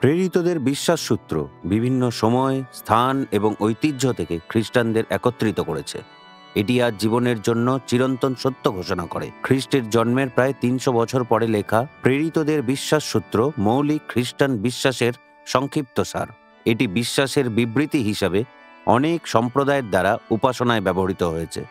প্রেরিতদের বিশ্বাসসূত্র বিভিন্ন সময়, স্থান এবং ঐতিহ্য থেকে খ্রিস্টানদের একত্রিত করেছে। এটি আজ জীবনের জন্য চিরন্তন সত্য ঘোষণা করে। খ্রিস্টের জন্মের প্রায় ৩০০ বছর পরে লেখা প্রেরিতদের বিশ্বাসসূত্র মৌলিক খ্রিস্টান বিশ্বাসের সংক্ষিপ্তসার। এটি বিশ্বাসের বিবৃতি হিসাবে অনেক সম্প্রদায়ের দ্বারা উপাসনায় ব্যবহৃত হয়েছে।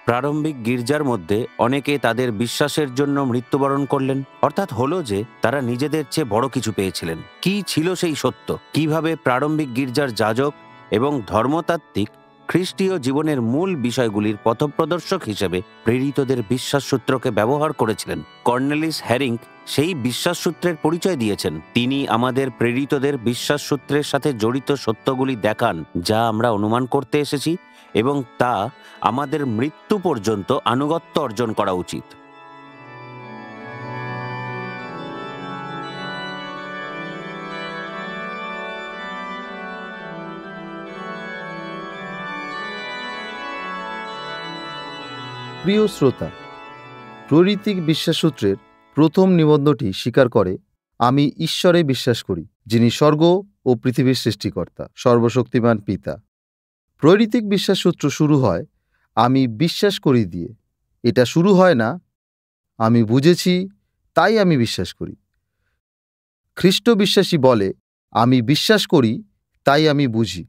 প্রারম্ভিক গির্জার মধ্যে অনেকে তাদের বিশ্বাসের জন্য মৃত্যুবরণ করলেন, অর্থাৎ হলো যে তারা নিজেদের চেয়ে বড় কিছু পেয়েছিলেন। কি ছিল সেই সত্য? কিভাবে প্রারম্ভিক গির্জার যাজক এবং ধর্মতাত্ত্বিক খ্রিস্টীয় জীবনের মূল বিষয়গুলির পথপ্রদর্শক হিসেবে প্রেরিতদের বিশ্বাসসূত্রকে ব্যবহার করেছিলেন? কর্নেলিস হ্যারিং সেই বিশ্বাসসূত্রের পরিচয় দিয়েছেন। তিনি আমাদের প্রেরিতদের বিশ্বাসসূত্রের সাথে জড়িত সত্যগুলি দেখান, যা আমরা অনুমান করতে এসেছি, এবং তা আমাদের মৃত্যু পর্যন্ত আনুগত্য অর্জন করা উচিত। প্রিয় শ্রোতা, প্রেরিতিক বিশ্বাসসূত্রের প্রথম নিবন্ধটি স্বীকার করে, আমি ঈশ্বরে বিশ্বাস করি, যিনি স্বর্গ ও পৃথিবীর সৃষ্টিকর্তা, সর্বশক্তিমান পিতা। প্রেরিতিক বিশ্বাসসূত্র শুরু হয় আমি বিশ্বাস করি দিয়ে। এটা শুরু হয় না আমি বুঝেছি তাই আমি বিশ্বাস করি। খ্রিস্ট বিশ্বাসী বলে আমি বিশ্বাস করি তাই আমি বুঝি।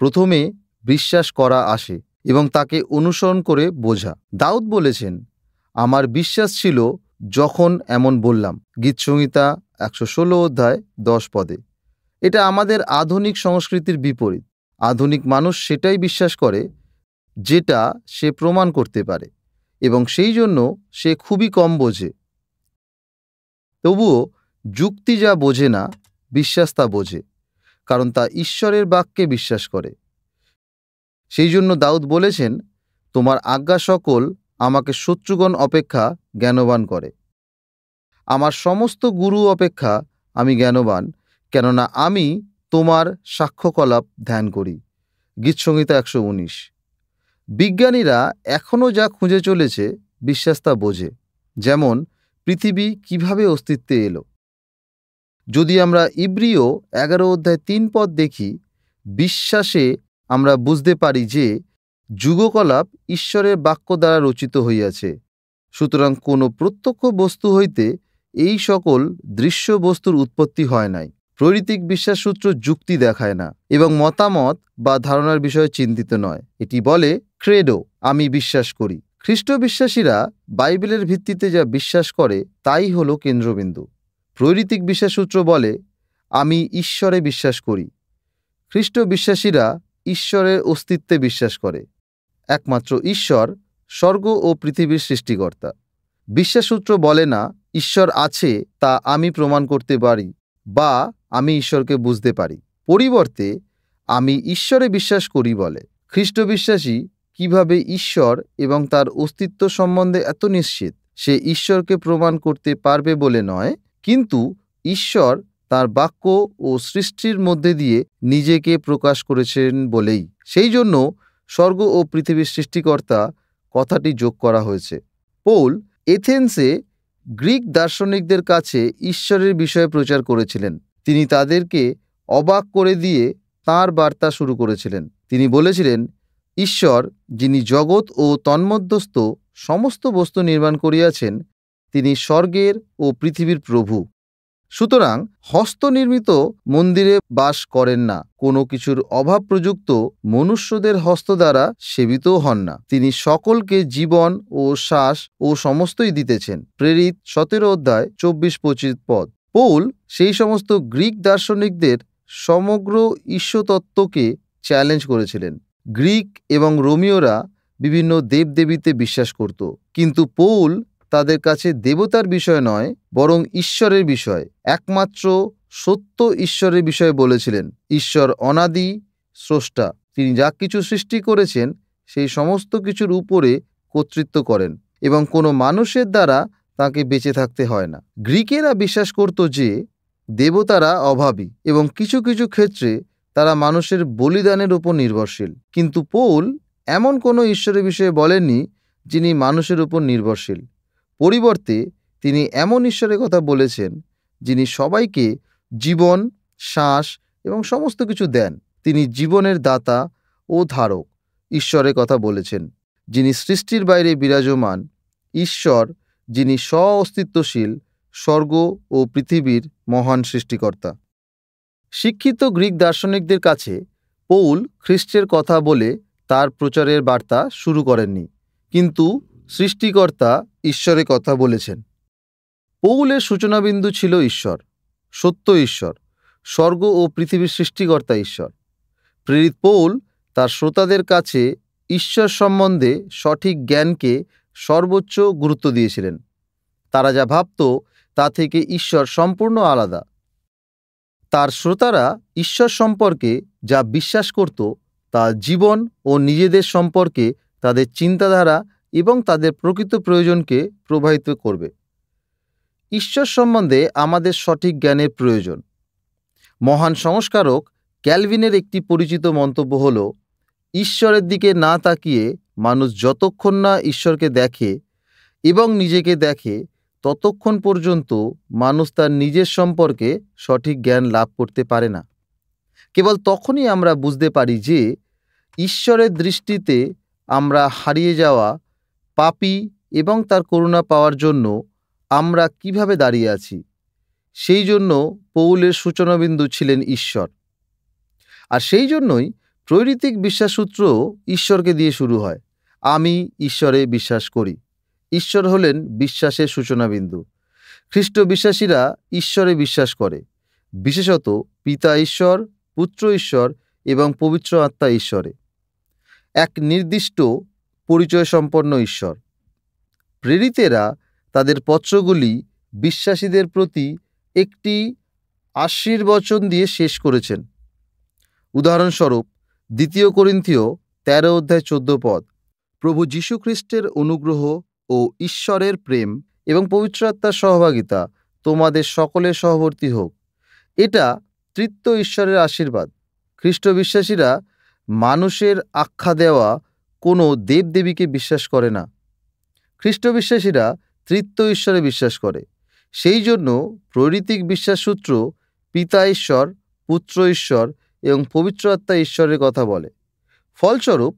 প্রথমে বিশ্বাস করা আসে এবং তাকে অনুসরণ করে বোঝা। দাউদ বলেছেন, আমার বিশ্বাস ছিল যখন এমন বললাম। গীতসংহিতা ১১৬ অধ্যায় ১০ পদে। এটা আমাদের আধুনিক সংস্কৃতির বিপরীত। আধুনিক মানুষ সেটাই বিশ্বাস করে যেটা সে প্রমাণ করতে পারে, এবং সেই জন্য সে খুবই কম বোঝে। তবুও যুক্তি যা বোঝে না, বিশ্বাস তা বোঝে, কারণ তা ঈশ্বরের বাক্যে বিশ্বাস করে। সেই জন্য দাউদ বলেছেন, তোমার আজ্ঞা সকল আমাকে শত্রুগণ অপেক্ষা জ্ঞানবান করে। আমার সমস্ত গুরু অপেক্ষা আমি জ্ঞানবান, কেননা আমি তোমার সাক্ষ্যকলাপ ধ্যান করি। গীতসংহিতা ১১৯। বিজ্ঞানীরা এখনও যা খুঁজে চলেছে, বিশ্বাস তা বোঝে। যেমন পৃথিবী কিভাবে অস্তিত্বে এলো। যদি আমরা ইব্রিয় ১১ অধ্যায় ৩ পদ দেখি, বিশ্বাসে আমরা বুঝতে পারি যে যুগকলাপ ঈশ্বরের বাক্য দ্বারা রচিত হইয়াছে। সুতরাং কোনো প্রত্যক্ষ বস্তু হইতে এই সকল দৃশ্য বস্তুর উৎপত্তি হয় নাই। প্রেরিতিক বিশ্বাসসূত্র যুক্তি দেখায় না এবং মতামত বা ধারণার বিষয়ে চিন্তিত নয়। এটি বলে ক্রেডো, আমি বিশ্বাস করি। খ্রিস্ট বিশ্বাসীরা বাইবেলের ভিত্তিতে যা বিশ্বাস করে তাই হলো কেন্দ্রবিন্দু। প্রেরিতিক বিশ্বাসসূত্র বলে আমি ঈশ্বরে বিশ্বাস করি। খ্রিস্ট বিশ্বাসীরা ঈশ্বরের অস্তিত্বে বিশ্বাস করে। একমাত্র ঈশ্বর স্বর্গ ও পৃথিবীর সৃষ্টিকর্তা। বিশ্বাসসূত্র বলে না ঈশ্বর আছে তা আমি প্রমাণ করতে পারি বা আমি ঈশ্বরকে বুঝতে পারি। পরিবর্তে আমি ঈশ্বরে বিশ্বাস করি বলে। খ্রিস্ট বিশ্বাসী কিভাবে ঈশ্বর এবং তার অস্তিত্ব সম্বন্ধে এত নিশ্চিত? সে ঈশ্বরকে প্রমাণ করতে পারবে বলে নয়, কিন্তু ঈশ্বর তার বাক্য ও সৃষ্টির মধ্যে দিয়ে নিজেকে প্রকাশ করেছেন বলেই। সেই জন্য স্বর্গ ও পৃথিবীর সৃষ্টিকর্তা কথাটি যোগ করা হয়েছে। পৌল এথেন্সে গ্রিক দার্শনিকদের কাছে ঈশ্বরের বিষয়ে প্রচার করেছিলেন। তিনি তাদেরকে অবাক করে দিয়ে তাঁর বার্তা শুরু করেছিলেন। তিনি বলেছিলেন, ঈশ্বর যিনি জগৎ ও তন্মধ্যস্থ সমস্ত বস্তু নির্মাণ করিয়াছেন, তিনি স্বর্গের ও পৃথিবীর প্রভু। সুতরাং হস্তনির্মিত মন্দিরে বাস করেন না, কোনো কিছুর অভাব প্রযুক্ত মনুষ্যদের হস্ত দ্বারা সেবিতও হন না। তিনি সকলকে জীবন ও শ্বাস ও সমস্তই দিতেছেন। প্রেরিত ১৭ অধ্যায় ২৪-২৫ পদ। পৌল সেই সমস্ত গ্রিক দার্শনিকদের সমগ্র ঈশ্বরতত্ত্বকে চ্যালেঞ্জ করেছিলেন। গ্রিক এবং রোমীয়রা বিভিন্ন দেবদেবীতে বিশ্বাস করত, কিন্তু পৌল তাদের কাছে দেবতার বিষয় নয়, বরং ঈশ্বরের বিষয়, একমাত্র সত্য ঈশ্বরের বিষয়ে বলেছিলেন। ঈশ্বর অনাদি স্রষ্টা। তিনি যা কিছু সৃষ্টি করেছেন সেই সমস্ত কিছুর উপরে কর্তৃত্ব করেন এবং কোনো মানুষের দ্বারা তাকে বেঁচে থাকতে হয় না। গ্রিকেরা বিশ্বাস করত যে দেবতারা অভাবী এবং কিছু কিছু ক্ষেত্রে তারা মানুষের বলিদানের উপর নির্ভরশীল, কিন্তু পৌল এমন কোনো ঈশ্বরের বিষয়ে বলেননি যিনি মানুষের উপর নির্ভরশীল। পরিবর্তে তিনি এমন ঈশ্বরের কথা বলেছেন যিনি সবাইকে জীবন শ্বাস এবং সমস্ত কিছু দেন। তিনি জীবনের দাতা ও ধারক ঈশ্বরের কথা বলেছেন, যিনি সৃষ্টির বাইরে বিরাজমান, ঈশ্বর যিনি স্ব-অস্তিত্বশীল, স্বর্গ ও পৃথিবীর মহান সৃষ্টিকর্তা। শিক্ষিত গ্রিক দার্শনিকদের কাছে পৌল খ্রিস্টের কথা বলে তার প্রচারের বার্তা শুরু করেননি, কিন্তু সৃষ্টিকর্তা ঈশ্বরের কথা বলেছেন। পৌলের সূচনাবিন্দু ছিল ঈশ্বর, সত্য ঈশ্বর, স্বর্গ ও পৃথিবীর সৃষ্টিকর্তা ঈশ্বর। প্রেরিত পৌল তার শ্রোতাদের কাছে ঈশ্বর সম্বন্ধে সঠিক জ্ঞানকে সর্বোচ্চ গুরুত্ব দিয়েছিলেন। তারা যা ভাবত তা থেকে ঈশ্বর সম্পূর্ণ আলাদা। তার শ্রোতারা ঈশ্বর সম্পর্কে যা বিশ্বাস করত তা জীবন ও নিজেদের সম্পর্কে তাদের চিন্তাধারা এবং তাদের প্রকৃত প্রয়োজনকে প্রভাবিত করবে। ঈশ্বর সম্বন্ধে আমাদের সঠিক জ্ঞানের প্রয়োজন। মহান সংস্কারক ক্যালভিনের একটি পরিচিত মন্তব্য হল, ঈশ্বরের দিকে না তাকিয়ে মানুষ যতক্ষণ না ঈশ্বরকে দেখে এবং নিজেকে দেখে ততক্ষণ পর্যন্ত মানুষ তার নিজের সম্পর্কে সঠিক জ্ঞান লাভ করতে পারে না। কেবল তখনই আমরা বুঝতে পারি যে ঈশ্বরের দৃষ্টিতে আমরা হারিয়ে যাওয়া পাপী এবং তার করুণা পাওয়ার জন্য আমরা কিভাবে দাঁড়িয়ে আছি। সেই জন্য পৌলের সূচনাবিন্দু ছিলেন ঈশ্বর। আর সেই জন্যই প্রেরিতিক বিশ্বাসসূত্রও ঈশ্বরকে দিয়ে শুরু হয়। আমি ঈশ্বরে বিশ্বাস করি। ঈশ্বর হলেন বিশ্বাসের সূচনাবিন্দু। খ্রিস্ট বিশ্বাসীরা ঈশ্বরে বিশ্বাস করে, বিশেষত পিতা ঈশ্বর, পুত্র ঈশ্বর এবং পবিত্র আত্মা ঈশ্বরে, এক নির্দিষ্ট পরিচয়সম্পন্ন ঈশ্বর। প্রেরিতেরা তাদের পত্রগুলি বিশ্বাসীদের প্রতি একটি আশীর্বচন দিয়ে শেষ করেছেন। উদাহরণস্বরূপ 2 করিন্থীয় 13:14 প্রভু যীশু খ্রিস্টের অনুগ্রহ ও ঈশ্বরের প্রেম এবং পবিত্র আত্মার সহভাগিতা তোমাদের সকলের সহবর্তী হোক। এটা তৃতীয় ঈশ্বরের আশীর্বাদ। খ্রিস্ট বিশ্বাসীরা মানুষের আখ্যা দেওয়া কোনো দেবদেবীকে বিশ্বাস করে না। খ্রিস্ট বিশ্বাসীরা তৃতীয় ঈশ্বরে বিশ্বাস করে। সেই জন্য প্রেরিতিক বিশ্বাসসূত্র পিতা ঈশ্বর, পুত্র ঈশ্বর এবং পবিত্র আত্মা ঈশ্বরের কথা বলে। ফলস্বরূপ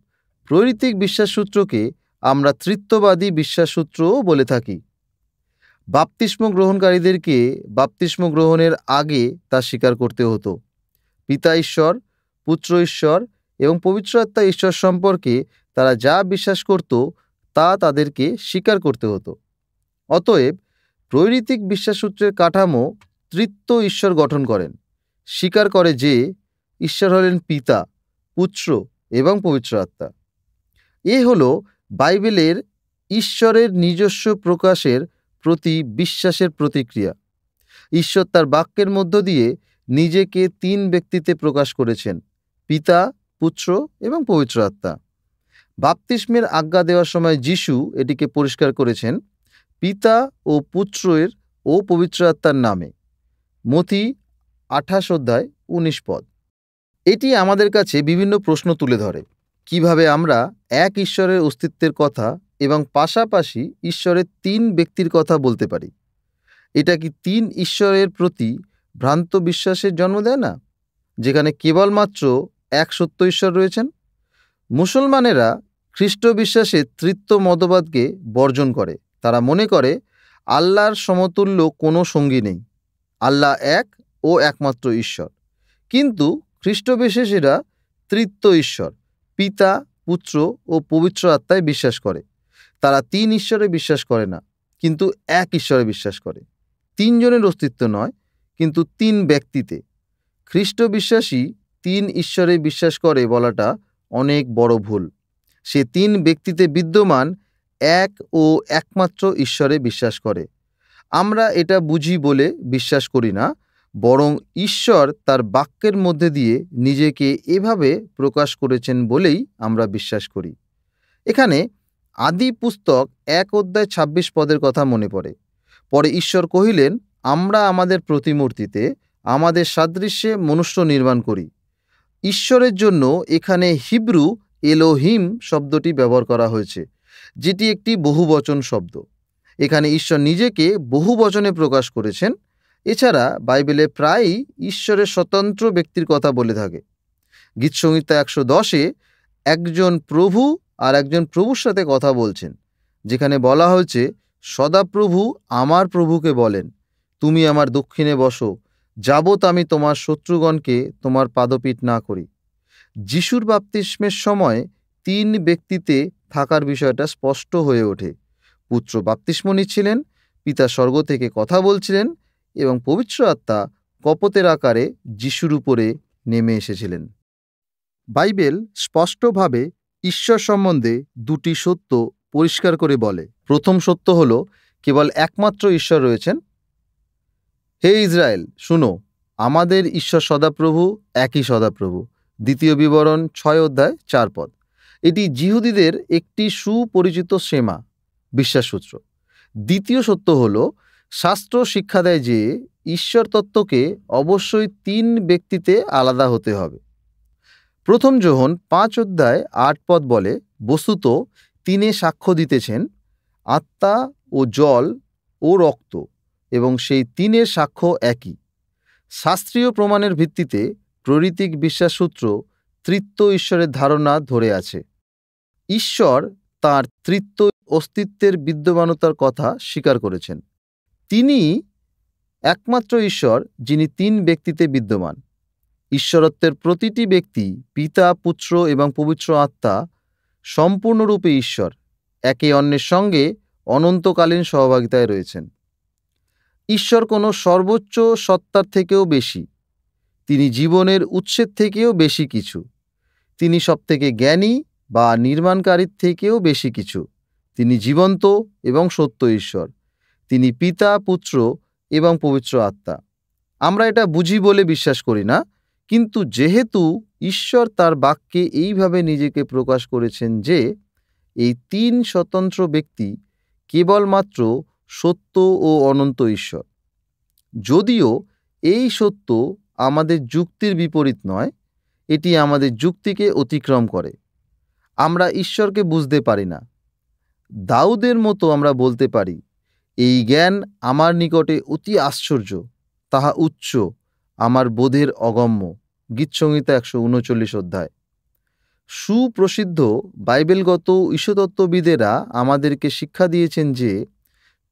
প্রেরিতিক বিশ্বাসসূত্রকে আমরা তৃত্ববাদী বিশ্বাসসূত্রও বলে থাকি। বাপ্তিস্ম গ্রহণকারীদেরকে বাপ্তিস্ম গ্রহণের আগে তা স্বীকার করতে হতো। পিতা ঈশ্বর, পুত্র ঈশ্বর এবং পবিত্র আত্মা ঈশ্বর সম্পর্কে তারা যা বিশ্বাস করত তা তাদেরকে স্বীকার করতে হতো। অতএব প্রেরিতিক বিশ্বাসসূত্রের কাঠামো তৃতীয় ঈশ্বর গঠন করেন, স্বীকার করে যে ঈশ্বর হলেন পিতা, পুত্র এবং পবিত্র আত্মা। এ হল বাইবেলের ঈশ্বরের নিজস্ব প্রকাশের প্রতি বিশ্বাসের প্রতিক্রিয়া। ঈশ্বর তার বাক্যের মধ্য দিয়ে নিজেকে 3 ব্যক্তিতে প্রকাশ করেছেন, পিতা, পুত্র এবং পবিত্র আত্মা। বাপ্তিস্মের আজ্ঞা দেওয়ার সময় যিশু এটিকে পরিষ্কার করেছেন পিতা ও পুত্রের ও পবিত্র আত্মার নামে। মথি 28:19 এটি আমাদের কাছে বিভিন্ন প্রশ্ন তুলে ধরে। কিভাবে আমরা এক ঈশ্বরের অস্তিত্বের কথা এবং পাশাপাশি ঈশ্বরের 3 ব্যক্তির কথা বলতে পারি? এটা কি 3 ঈশ্বরের প্রতি ভ্রান্ত বিশ্বাসের জন্ম দেয় না, যেখানে কেবলমাত্র এক সত্য ঈশ্বর রয়েছেন? মুসলমানেরা খ্রিস্ট বিশ্বাসের তৃত্ব মতবাদকে বর্জন করে। তারা মনে করে আল্লাহর সমতুল্য কোনো সঙ্গী নেই, আল্লাহ এক ও একমাত্র ঈশ্বর। কিন্তু খ্রিস্ট বিশ্বাসীরা তৃত্ব ঈশ্বর, পিতা, পুত্র ও পবিত্র আত্মায় বিশ্বাস করে। তারা 3 ঈশ্বরে বিশ্বাস করে না, কিন্তু এক ঈশ্বরে বিশ্বাস করে। 3 জনের অস্তিত্ব নয়, কিন্তু 3 ব্যক্তিতে। খ্রিস্ট বিশ্বাসী 3 ঈশ্বরে বিশ্বাস করে বলাটা অনেক বড় ভুল। সে 3 ব্যক্তিতে বিদ্যমান এক ও একমাত্র ঈশ্বরে বিশ্বাস করে। আমরা এটা বুঝি বলে বিশ্বাস করি না, বরং ঈশ্বর তার বাক্যের মধ্যে দিয়ে নিজেকে এভাবে প্রকাশ করেছেন বলেই আমরা বিশ্বাস করি। এখানে আদি পুস্তক 1:26 কথা মনে পড়ে। পরে ঈশ্বর কহিলেন, আমরা আমাদের প্রতিমূর্তিতে আমাদের সাদৃশ্যে মনুষ্য নির্মাণ করি। ঈশ্বরের জন্য এখানে হিব্রু এলোহিম শব্দটি ব্যবহার করা হয়েছে, যেটি একটি বহুবচন শব্দ। এখানে ঈশ্বর নিজেকে বহুবচনে প্রকাশ করেছেন। এছাড়া বাইবেলে প্রায়ই ঈশ্বরের স্বতন্ত্র ব্যক্তির কথা বলে থাকে। গীতসংহিতা 110-এ একজন প্রভু আর একজন প্রভুর সাথে কথা বলছেন, যেখানে বলা হয়েছে, সদাপ্রভু আমার প্রভুকে বলেন, তুমি আমার দক্ষিণে বসো, যাবৎ আমি তোমার শত্রুগণকে তোমার পাদপীঠ না করি। যিশুর বাপ্তিস্মের সময় 3 ব্যক্তিতে থাকার বিষয়টা স্পষ্ট হয়ে ওঠে। পুত্র বাপ্তিস্ম নিচ্ছিলেন, পিতা স্বর্গ থেকে কথা বলছিলেন এবং পবিত্র আত্মা কপতের আকারে যিশুর উপরে নেমে এসেছিলেন। বাইবেল স্পষ্টভাবে ঈশ্বর সম্বন্ধে 2টি সত্য পরিষ্কার করে বলে। প্রথম সত্য হল, কেবল একমাত্র ঈশ্বর রয়েছেন। হে ইসরায়েল, শুনো, আমাদের ঈশ্বর সদাপ্রভু, একই সদাপ্রভু। দ্বিতীয় বিবরণ 6:4 এটি যিহুদীদের একটি সুপরিচিত সেমা, বিশ্বাসসূত্র। দ্বিতীয় সত্য হল, শাস্ত্র শিক্ষা দেয় যে ঈশ্বর তত্ত্বকে অবশ্যই 3 ব্যক্তিতে আলাদা হতে হবে। প্রথম যোহন 5:8 বলে, বস্তুত 3 সাক্ষ্য দিতেছেন, আত্মা ও জল ও রক্ত, এবং সেই 3 সাক্ষ্য একই। শাস্ত্রীয় প্রমাণের ভিত্তিতে প্রতীক বিশ্বাসসূত্র ত্রিত্ব ঈশ্বরের ধারণা ধরে আছে। ঈশ্বর তাঁর ত্রিত্ব অস্তিত্বের বিদ্যমানতার কথা স্বীকার করেছেন। তিনি একমাত্র ঈশ্বর যিনি 3 ব্যক্তিতে বিদ্যমান। ঈশ্বরত্বের প্রতিটি ব্যক্তি, পিতা, পুত্র এবং পবিত্র আত্মা, সম্পূর্ণরূপে ঈশ্বর, একে অন্যের সঙ্গে অনন্তকালীন সহভাগিতায় রয়েছেন। ঈশ্বর কোনো সর্বোচ্চ সত্তার থেকেও বেশি। তিনি জীবনের উৎসের থেকেও বেশি কিছু। তিনি সবথেকে জ্ঞানী বা নির্মাণকারীর থেকেও বেশি কিছু। তিনি জীবন্ত এবং সত্য ঈশ্বর। তিনি পিতা, পুত্র এবং পবিত্র আত্মা। আমরা এটা বুঝি বলে বিশ্বাস করি না, কিন্তু যেহেতু ঈশ্বর তার বাক্যে এইভাবে নিজেকে প্রকাশ করেছেন যে এই 3 স্বতন্ত্র ব্যক্তি কেবলমাত্র সত্য ও অনন্ত ঈশ্বর। যদিও এই সত্য আমাদের যুক্তির বিপরীত নয়, এটি আমাদের যুক্তিকে অতিক্রম করে। আমরা ঈশ্বরকে বুঝতে পারি না। দাউদের মতো আমরা বলতে পারি, এই জ্ঞান আমার নিকটে অতি আশ্চর্য, তাহা উচ্চ, আমার বোধের অগম্য। গীতসংহিতা 139 সুপ্রসিদ্ধ বাইবেলগত ঈশ্বরতত্ত্ববিদেরা আমাদেরকে শিক্ষা দিয়েছেন যে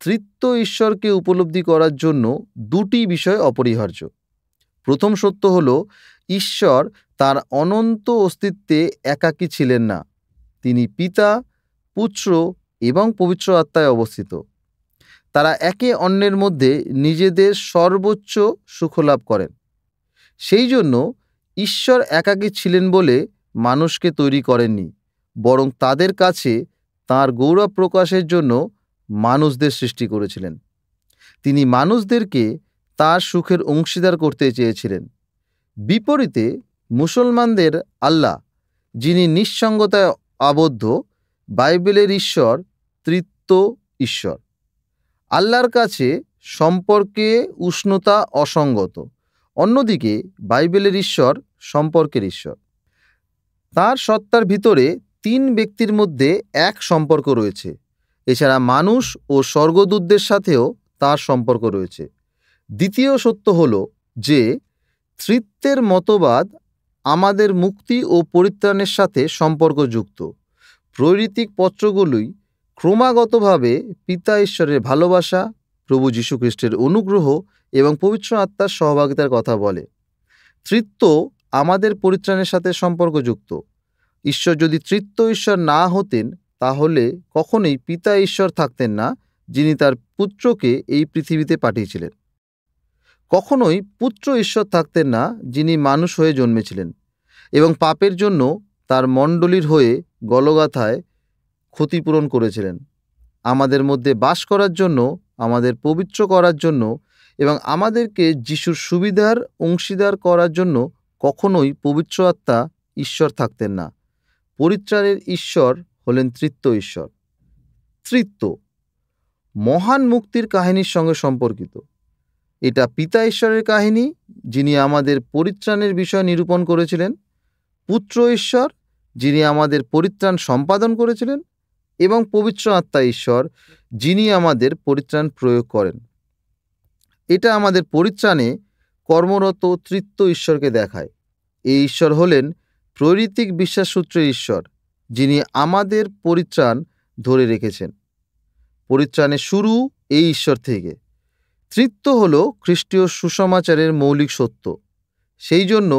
ত্রিত্ব ঈশ্বরকে উপলব্ধি করার জন্য 2টি বিষয় অপরিহার্য। প্রথম সত্য হল, ঈশ্বর তার অনন্ত অস্তিত্বে একাকী ছিলেন না। তিনি পিতা, পুত্র এবং পবিত্র আত্মায় অবস্থিত। তারা একে অন্যের মধ্যে নিজেদের সর্বোচ্চ সুখলাভ করেন। সেই জন্য ঈশ্বর একাকী ছিলেন বলে মানুষকে তৈরি করেননি, বরং তাদের কাছে তাঁর গৌরব প্রকাশের জন্য মানুষদের সৃষ্টি করেছিলেন। তিনি মানুষদেরকে তাঁর সুখের অংশীদার করতে চেয়েছিলেন। বিপরীতে মুসলমানদের আল্লাহ, যিনি নিঃসঙ্গতায় আবদ্ধ, বাইবেলের ঈশ্বর ত্রিত্ব ঈশ্বর। আল্লাহর কাছে সম্পর্কে উষ্ণতা অসঙ্গত। অন্যদিকে বাইবেলের ঈশ্বর সম্পর্কের ঈশ্বর। তাঁর সত্তার ভিতরে 3 ব্যক্তির মধ্যে এক সম্পর্ক রয়েছে। এছাড়া মানুষ ও স্বর্গদূতদের সাথেও তাঁর সম্পর্ক রয়েছে। দ্বিতীয় সত্য হল যে ত্রিত্বের মতবাদ আমাদের মুক্তি ও পরিত্রাণের সাথে সম্পর্কযুক্ত। প্রতীক পত্রগুলোই ক্রমাগতভাবে পিতা ঈশ্বরের ভালোবাসা, প্রভু যীশু খ্রিস্টের অনুগ্রহ এবং পবিত্র আত্মার সহভাগিতার কথা বলে। ত্রিত্ব আমাদের পরিত্রাণের সাথে সম্পর্কযুক্ত। ঈশ্বর যদি ত্রিত্ব ঈশ্বর না হতেন, তাহলে কখনোই পিতা ঈশ্বর থাকতেন না, যিনি তার পুত্রকে এই পৃথিবীতে পাঠিয়েছিলেন। কখনোই পুত্র ঈশ্বর থাকতেন না, যিনি মানুষ হয়ে জন্মেছিলেন এবং পাপের জন্য তার মণ্ডলীর হয়ে গলগাথায় ক্ষতিপূরণ করেছিলেন। আমাদের মধ্যে বাস করার জন্য, আমাদের পবিত্র করার জন্য এবং আমাদেরকে যিশুর সুবিধার অংশীদার করার জন্য কখনোই পবিত্র আত্মা ঈশ্বর থাকতেন না। পরিত্রাণের ঈশ্বর হলেন ত্রিত্ব ঈশ্বর। ত্রিত্ব মহান মুক্তির কাহিনীর সঙ্গে সম্পর্কিত। এটা পিতা ঈশ্বরের কাহিনী, যিনি আমাদের পরিত্রাণের বিষয় নিরূপণ করেছিলেন, পুত্র ঈশ্বর, যিনি আমাদের পরিত্রাণ সম্পাদন করেছিলেন, এবং পবিত্র আত্মা ঈশ্বর, যিনি আমাদের পরিত্রাণ প্রয়োগ করেন। এটা আমাদের পরিত্রাণে কর্মরত তৃতীয় ঈশ্বরকে দেখায়। এই ঈশ্বর হলেন প্রেরিতিক বিশ্বাসসূত্রের ঈশ্বর, যিনি আমাদের পরিত্রাণ ধরে রেখেছেন। পরিত্রাণের শুরু এই ঈশ্বর থেকে। তৃতীয় হল খ্রিস্টীয় সুসমাচারের মৌলিক সত্য। সেই জন্য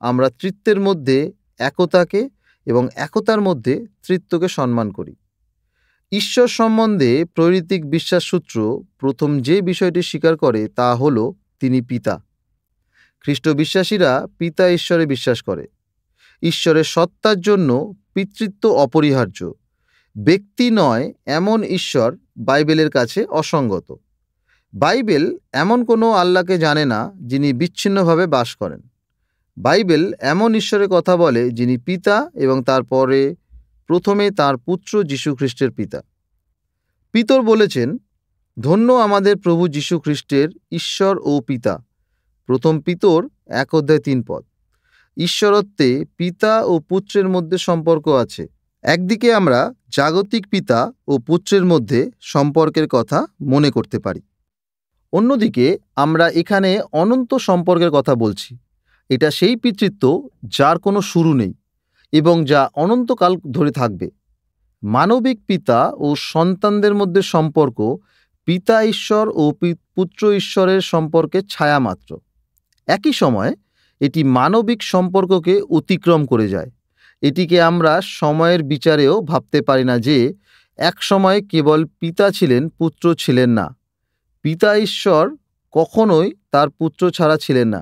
আমরা তৃতীয়ের মধ্যে একতাকে এবং একতার মধ্যে তৃতীয়কে সম্মান করি। ঈশ্বর সম্বন্ধে প্রেরিতিক বিশ্বাসসূত্র প্রথম যে বিষয়টি স্বীকার করে তা হল তিনি পিতা। খ্রিস্ট বিশ্বাসীরা পিতা ঈশ্বরে বিশ্বাস করে। ঈশ্বরের সত্তার জন্য পিতৃত্ব অপরিহার্য। ব্যক্তি নয় এমন ঈশ্বর বাইবেলের কাছে অসঙ্গত। বাইবেল এমন কোনো আল্লাহকে জানে না যিনি বিচ্ছিন্নভাবে বাস করেন। বাইবেল এমন ঈশ্বরের কথা বলে যিনি পিতা এবং তারপরে প্রথমে তাঁর পুত্র যীশু খ্রিস্টের পিতা। পিতর বলেছেন, ধন্য আমাদের প্রভু যীশু খ্রিস্টের ঈশ্বর ও পিতা। প্রথম পিতর 1:3 ঈশ্বরত্বে পিতা ও পুত্রের মধ্যে সম্পর্ক আছে। একদিকে আমরা জাগতিক পিতা ও পুত্রের মধ্যে সম্পর্কের কথা মনে করতে পারি, অন্যদিকে আমরা এখানে অনন্ত সম্পর্কের কথা বলছি। এটা সেই পিতৃত্ব যার কোনো শুরু নেই এবং যা অনন্তকাল ধরে থাকবে। মানবিক পিতা ও সন্তানদের মধ্যে সম্পর্ক পিতা ঈশ্বর ও পুত্র ঈশ্বরের সম্পর্কের ছায়া মাত্র। একই সময়ে এটি মানবিক সম্পর্ককে অতিক্রম করে যায়। এটিকে আমরা সময়ের বিচারেও ভাবতে পারি না যে এক সময় কেবল পিতা ছিলেন, পুত্র ছিলেন না। পিতা ঈশ্বর কখনোই তার পুত্র ছাড়া ছিলেন না,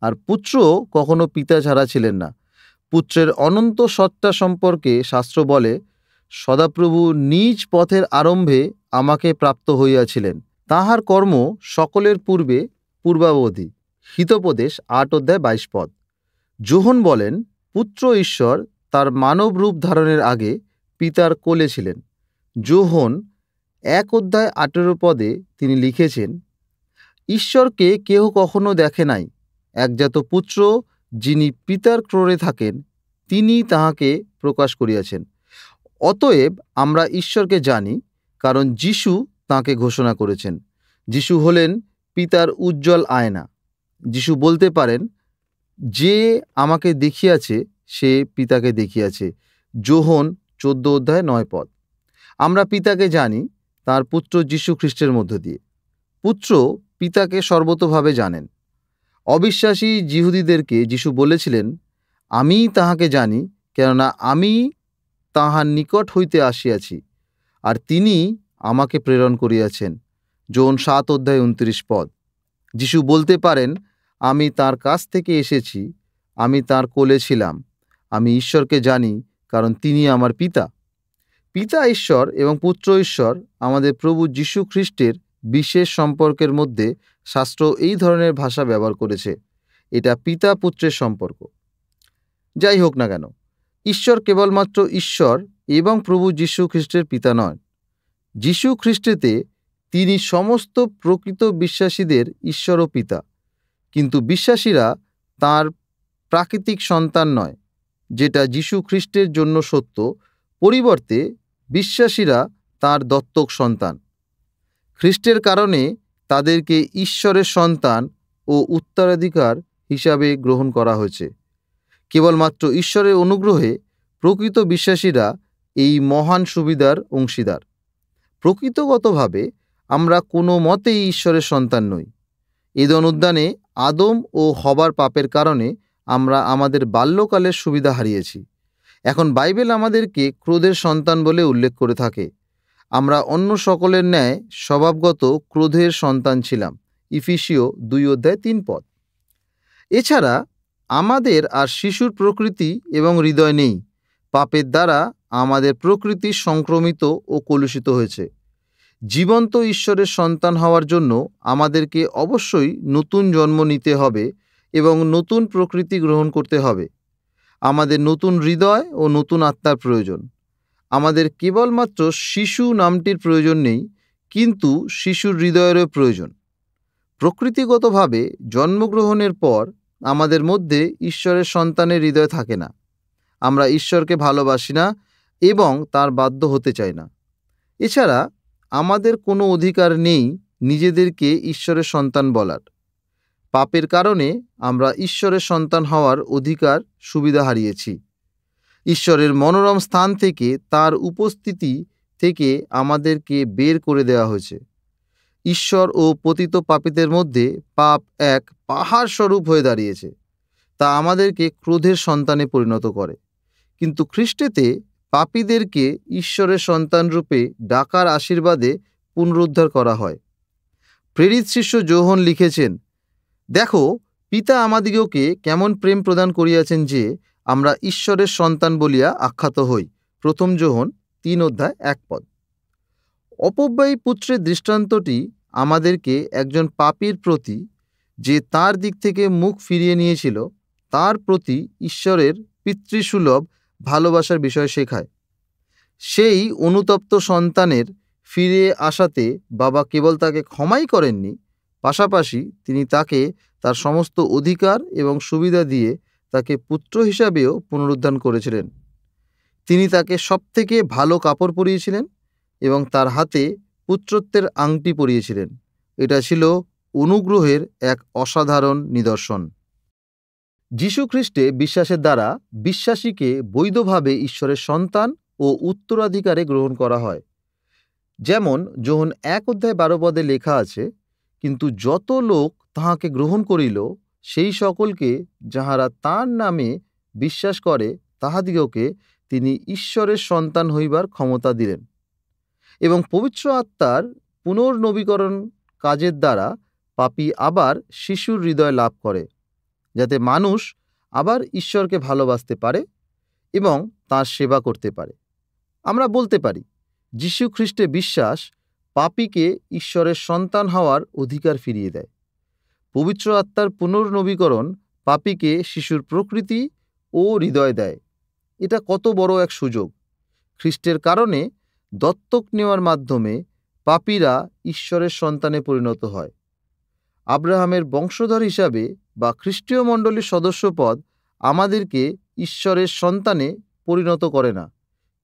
আর পুত্রও কখনো পিতা ছাড়া ছিলেন না। পুত্রের অনন্ত সত্তা সম্পর্কে শাস্ত্র বলে, সদাপ্রভু নিজ পথের আরম্ভে আমাকে প্রাপ্ত হইয়াছিলেন, তাঁহার কর্ম সকলের পূর্বে পূর্বাবধি। হিতোপদেশ 8:22। যোহন বলেন, পুত্র ঈশ্বর তার মানব রূপ ধারণের আগে পিতার কোলে ছিলেন। যোহন 1:18 তিনি লিখেছেন, ঈশ্বরকে কেহ কখনো দেখে নাই। একজাত পুত্র যিনি পিতার ক্রোড়ে থাকেন, তিনি তাহাকে প্রকাশ করিয়াছেন। অতএব আমরা ঈশ্বরকে জানি, কারণ যীশু তাঁকে ঘোষণা করেছেন। যীশু হলেন পিতার উজ্জ্বল আয়না। যীশু বলতে পারেন, যে আমাকে দেখিয়াছে সে পিতাকে দেখিয়াছে। যোহন 14:9। আমরা পিতাকে জানি তাঁর পুত্র যীশু খ্রিস্টের মধ্য দিয়ে। পুত্র পিতাকে সর্বতোভাবে জানেন। অবিশ্বাসী যিহুদীদেরকে যীশু বলেছিলেন, আমি তাহাকে জানি, কেননা আমি তাহার নিকট হইতে আসিয়াছি, আর তিনি আমাকে প্রেরণ করিয়াছেন। যোহন 7:29। যীশু বলতে পারেন, আমি তার কাছ থেকে এসেছি, আমি তার কোলে ছিলাম, আমি ঈশ্বরকে জানি, কারণ তিনি আমার পিতা। পিতা ঈশ্বর এবং পুত্র ঈশ্বর আমাদের প্রভু যীশু খ্রিস্টের বিশেষ সম্পর্কের মধ্যে শাস্ত্র এই ধরনের ভাষা ব্যবহার করেছে। এটা পিতা পুত্রের সম্পর্ক। যাই হোক না কেন, ঈশ্বর কেবলমাত্র ঈশ্বর এবং প্রভু যীশু খ্রিস্টের পিতা নয়। যীশু খ্রিস্টেতে তিনি সমস্ত প্রকৃত বিশ্বাসীদের ঈশ্বর ও পিতা। কিন্তু বিশ্বাসীরা তাঁর প্রাকৃতিক সন্তান নয়, যেটা যীশু খ্রিস্টের জন্য সত্য। পরিবর্তে বিশ্বাসীরা তাঁর দত্তক সন্তান। খ্রিস্টের কারণে তাদেরকে ঈশ্বরের সন্তান ও উত্তরাধিকার হিসাবে গ্রহণ করা হয়েছে। কেবলমাত্র ঈশ্বরের অনুগ্রহে প্রকৃত বিশ্বাসীরা এই মহান সুবিধার অংশীদার। প্রকৃতগতভাবে আমরা কোনো মতেই ঈশ্বরের সন্তান নই। এদেন উদ্যানে আদম ও হবার পাপের কারণে আমরা আমাদের বাল্যকালের সুবিধা হারিয়েছি। এখন বাইবেল আমাদেরকে ক্রোধের সন্তান বলে উল্লেখ করে থাকে। আমরা অন্য সকলের ন্যায় স্বভাবগত ক্রোধের সন্তান ছিলাম। ইফিসীয় 2:3। এছাড়া আমাদের আর শিশুর প্রকৃতি এবং হৃদয় নেই। পাপের দ্বারা আমাদের প্রকৃতি সংক্রমিত ও কলুষিত হয়েছে। জীবন্ত ঈশ্বরের সন্তান হওয়ার জন্য আমাদেরকে অবশ্যই নতুন জন্ম নিতে হবে এবং নতুন প্রকৃতি গ্রহণ করতে হবে। আমাদের নতুন হৃদয় ও নতুন আত্মার প্রয়োজন। আমাদের কেবলমাত্র শিশু নামটির প্রয়োজন নেই, কিন্তু শিশুর হৃদয়েরও প্রয়োজন। প্রকৃতিগতভাবে জন্মগ্রহণের পর আমাদের মধ্যে ঈশ্বরের সন্তানের হৃদয় থাকে না। আমরা ঈশ্বরকে ভালোবাসি না এবং তার বাধ্য হতে চাই না। এছাড়া আমাদের কোনো অধিকার নেই নিজেদেরকে ঈশ্বরের সন্তান বলার। পাপের কারণে আমরা ঈশ্বরের সন্তান হওয়ার অধিকার সুবিধা হারিয়েছি। ঈশ্বরের মনোরম স্থান থেকে, তার উপস্থিতি থেকে আমাদেরকে বের করে দেওয়া হয়েছে। ঈশ্বর ও পতিত পাপীদের মধ্যে পাপ এক পাহাড় স্বরূপ হয়ে দাঁড়িয়েছে। তা আমাদেরকে ক্রোধের সন্তানে পরিণত করে। কিন্তু খ্রিস্টেতে পাপীদেরকে ঈশ্বরের সন্তান রূপে ডাকার আশীর্বাদে পুনরুদ্ধার করা হয়। প্রেরিত শিষ্য যোহন লিখেছেন, দেখো, পিতা আমাদিগকে কেমন প্রেম প্রদান করিয়াছেন যে আমরা ঈশ্বরের সন্তান বলিয়া আখ্যাত হই। প্রথম যোহন 3:1। অপব্যয়ী পুত্রের দৃষ্টান্তটি আমাদেরকে একজন পাপীর প্রতি, যে তার দিক থেকে মুখ ফিরিয়ে নিয়েছিল, তার প্রতি ঈশ্বরের পিতৃসুলভ ভালোবাসার বিষয় শেখায়। সেই অনুতপ্ত সন্তানের ফিরে আসাতে বাবা কেবল তাকে ক্ষমাই করেননি, পাশাপাশি তিনি তাকে তার সমস্ত অধিকার এবং সুবিধা দিয়ে তাকে পুত্র হিসাবেও পুনরুদ্ধার করেছিলেন। তিনি তাকে সবথেকে ভালো কাপড় পরিয়েছিলেন এবং তার হাতে পুত্রত্বের আংটি পরিয়েছিলেন। এটা ছিল অনুগ্রহের এক অসাধারণ নিদর্শন। যীশু খ্রিস্টে বিশ্বাসের দ্বারা বিশ্বাসীকে বৈধভাবে ঈশ্বরের সন্তান ও উত্তরাধিকারে গ্রহণ করা হয়। যেমন যোহন 1:12 লেখা আছে, কিন্তু যত লোক তাহাকে গ্রহণ করিল, সেই সকলকে যাহারা তাঁর নামে বিশ্বাস করে তাহাদিগকে তিনি ঈশ্বরের সন্তান হইবার ক্ষমতা দিলেন। এবং পবিত্র আত্মার পুনর্নবীকরণ কাজের দ্বারা পাপী আবার শিশুর হৃদয় লাভ করে, যাতে মানুষ আবার ঈশ্বরকে ভালোবাসতে পারে এবং তাঁর সেবা করতে পারে। আমরা বলতে পারি, যীশু খ্রিস্টে বিশ্বাস পাপীকে ঈশ্বরের সন্তান হওয়ার অধিকার ফিরিয়ে দেয়। পবিত্র আত্মার পুনর্নবীকরণ পাপীকে শিশুর প্রকৃতি ও হৃদয় দেয়। এটা কত বড় এক সুযোগ! খ্রিস্টের কারণে দত্তক নেওয়ার মাধ্যমে পাপীরা ঈশ্বরের সন্তানে পরিণত হয়। আব্রাহামের বংশধর হিসাবে বা খ্রিস্টীয় মণ্ডলীর সদস্যপদ আমাদেরকে ঈশ্বরের সন্তানে পরিণত করে না,